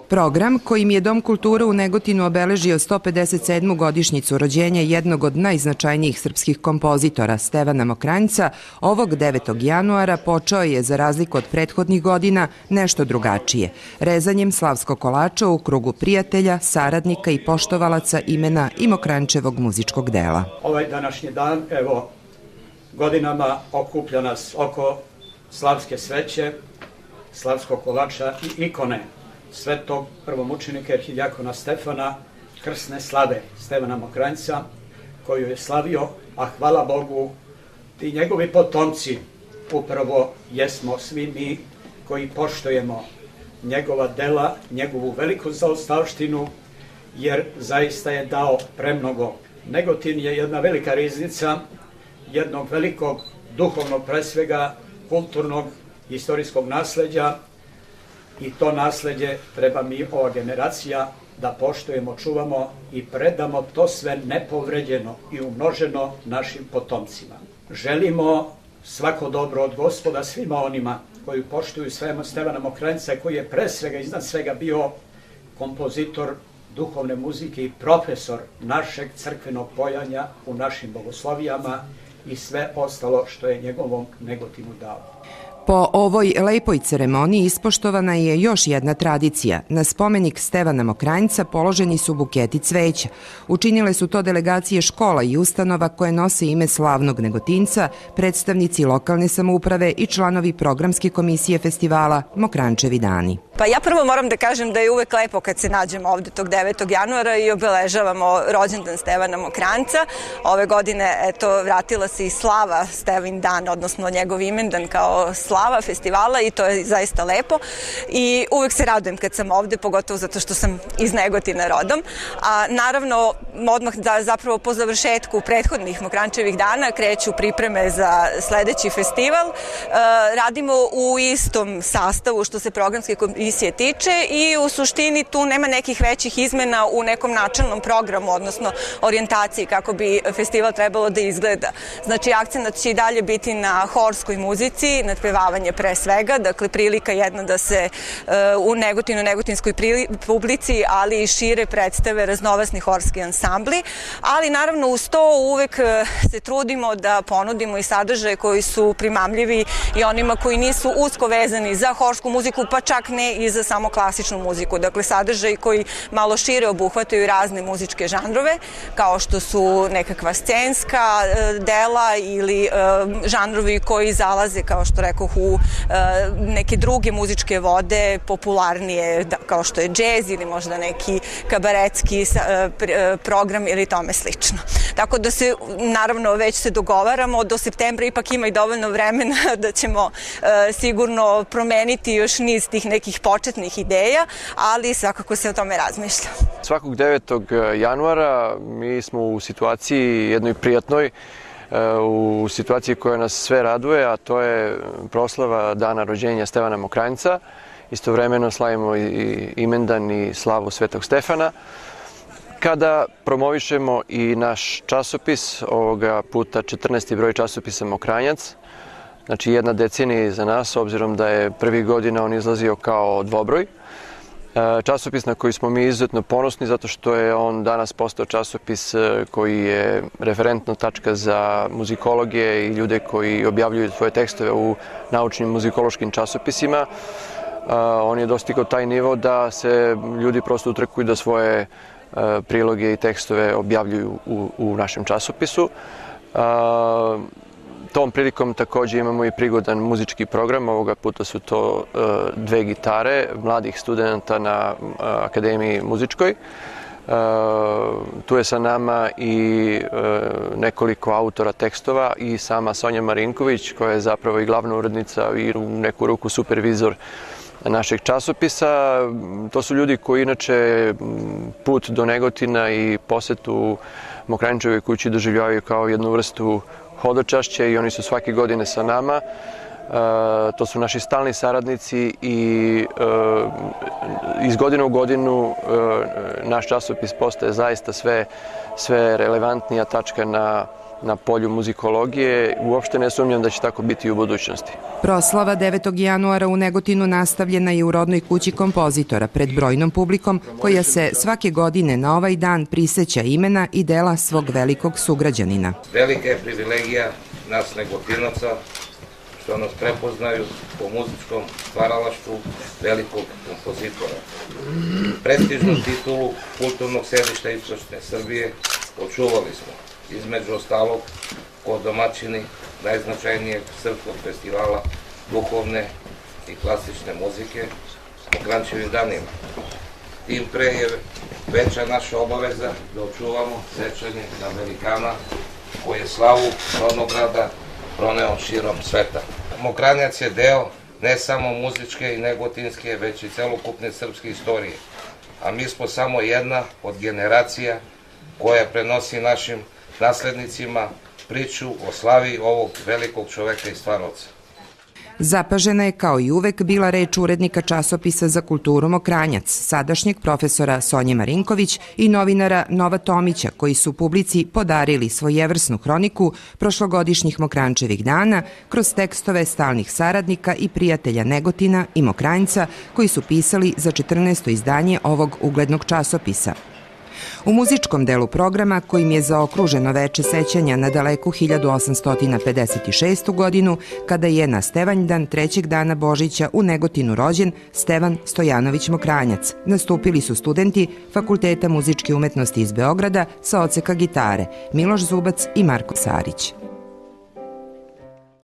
Program kojim je Dom kulture u Negotinu obeležio 157. godišnjicu rođenja jednog od najznačajnijih srpskih kompozitora, Stevana Mokranjca, ovog 9. januara počeo je, za razliku od prethodnih godina, nešto drugačije, rezanjem slavskog kolača u krugu prijatelja, saradnika i poštovalaca imena i Mokranjčevog muzičkog dela. Ovaj današnji dan, evo, godinama okuplja nas oko slavske sveće, slavskog kolača i ikone svetog prvomučenika arhidijakona Stefana, krsne slave Stevana Mokranjca, koju je slavio, a hvala Bogu, ti njegovi potomci upravo jesmo svi mi koji poštujemo njegova dela, njegovu veliku zaostavštinu, jer zaista je dao premnogo. Negotin je jedna velika riznica jednog velikog duhovnog, pre svega kulturnog, istorijskog nasleđa, i to nasleđe treba mi, ova generacija, da poštujemo, čuvamo i predamo to sve nepovređeno i umnoženo našim potomcima. Želimo svako dobro od Gospoda svima onima koji poštuju Stevana Mokranjca, koji je pre svega, iznad svega bio kompozitor duhovne muzike i profesor našeg crkvenog pojanja u našim bogoslovijama i sve ostalo što je njegovom Negotinu dao. Po ovoj lepoj ceremoniji ispoštovana je još jedna tradicija. Na spomenik Stevana Mokranjca položeni su buketi cveća. Učinile su to delegacije škola i ustanova koje nose ime slavnog Negotinca, predstavnici lokalne samouprave i članovi programske komisije festivala Mokranjčevi dani. Pa ja prvo moram da kažem da je uvek lepo kad se nađemo ovde tog 9. januara i obeležavamo rođendan Stevana Mokranjca. Ove godine, eto, vratila se i slava Stevin dan, odnosno njegov imendan kao slava festivala, i to je zaista lepo. I uvek se radujem kad sam ovde, pogotovo zato što sam iz Negotina rodom. A naravno, odmah da zapravo po završetku prethodnih Mokranjčevih dana kreću pripreme za sledeći festival. Radimo u istom sastavu što se programske komisije tiče i u suštini tu nema nekih većih izmena u nekom načelnom programu, odnosno orijentaciji kako bi festival trebalo da izgleda. Znači, akcenat će i dalje biti na horskoj muzici, nadpevavanje pre svega, dakle prilika jedna da se u Negotinu, negotinskoj publici, ali i šire predstave raznovrsni horski ansambli, ali naravno uz to uvek se trudimo da ponudimo i sadržaje koji su primamljivi i onima koji nisu usko vezani za horsku muziku, pa čak ne i za samo klasičnu muziku. Dakle, sadržaji koji malo šire obuhvataju razne muzičke žanrove, kao što su nekakva scenska dela ili žanrovi koji zalaze, kao što rekoh, u neke druge muzičke vode, popularnije, kao što je džez ili možda neki kabaretski program ili tome slično. Tako da se, naravno, već se dogovaramo, do septembra ipak ima i dovoljno vremena da ćemo sigurno promeniti još niz tih nekih početnih ideja, ali svakako se o tome razmišlja. Svakog 9. januara mi smo u situaciji jednoj prijatnoj, u situaciji koja nas sve raduje, a to je proslava dana rođenja Stevana Mokranjca. Istovremeno slavimo i imendan i slavu Svetog Stefana. Kada promovišemo i naš časopis, ovoga puta 14. broj časopisa Mokranjac, znači jedna decenija iza nas, obzirom da je prvih godina on izlazio kao dvobroj. Časopis na koji smo mi izuzetno ponosni zato što je on danas postao časopis koji je referentna tačka za muzikologe i ljude koji objavljuju svoje tekstove u naučnim muzikološkim časopisima. On je dostigao taj nivo da se ljudi prosto utrkuju da svoje priloge i tekstove objavljuju u našem časopisu. Tom prilikom takođe imamo i prigodan muzički program, ovoga puta su to dve gitare mladih studenta na Akademiji muzičkoj. Tu je sa nama i nekoliko autora tekstova i sama Sonja Marinković, koja je zapravo i glavna urednica i u neku ruku supervizor našeg časopisa. To su ljudi koji inače put do Negotina i posetu Mokranjčevoj kući doživljavaju kao jednu vrstu hodočašća i oni su svake godine sa nama. To su naši stalni saradnici i iz godine u godinu naš časopis postaje zaista sve relevantnija tačka na polju muzikologije. Uopšte ne sumnjam da će tako biti i u budućnosti. Proslava 9. januara u Negotinu nastavljena je u rodnoj kući kompozitora pred brojnom publikom koja se svake godine na ovaj dan priseća imena i dela svog velikog sugrađanina. Velika je privilegija nas Negotinaca što nas prepoznaju po muzičkom stvaralaštvu velikog kompozitora. Prestižnu titulu kulturnog sedišta istočne Srbije očuvali smo, između ostalog, kod domaćini najznačajnijeg srpskog festivala duhovne i klasične muzike Mokranjčevim danima. Tim pre je veća naša obaveza da očuvamo sećanje na velikana koji je slavu rodnog grada proneo širom sveta. Mokranjac je deo ne samo muzičke i negotinske, već i celokupne srpske istorije, a mi smo samo jedna od generacija koja prenosi našim naslednicima priču o slavi ovog velikog čoveka i stvarnoca. Zapažena je kao i uvek bila reč urednika časopisa za kulturu Mokranjac, sadašnjeg profesora Sonje Marinković i novinara Nova Tomića, koji su publici podarili svojevrsnu hroniku prošlogodišnjih Mokranjčevih dana kroz tekstove stalnih saradnika i prijatelja Negotina i Mokranjca koji su pisali za 14. izdanje ovog uglednog časopisa. U muzičkom delu programa, kojim je zaokruženo veče sećanja na daleku 1856. godinu, kada je na Stevanjdan 3. dana Božića u Negotinu rođen Stevan Stojanović Mokranjac, nastupili su studenti Fakulteta muzičke umetnosti iz Beograda sa odseka gitare Miloš Zubac i Marko Sarić.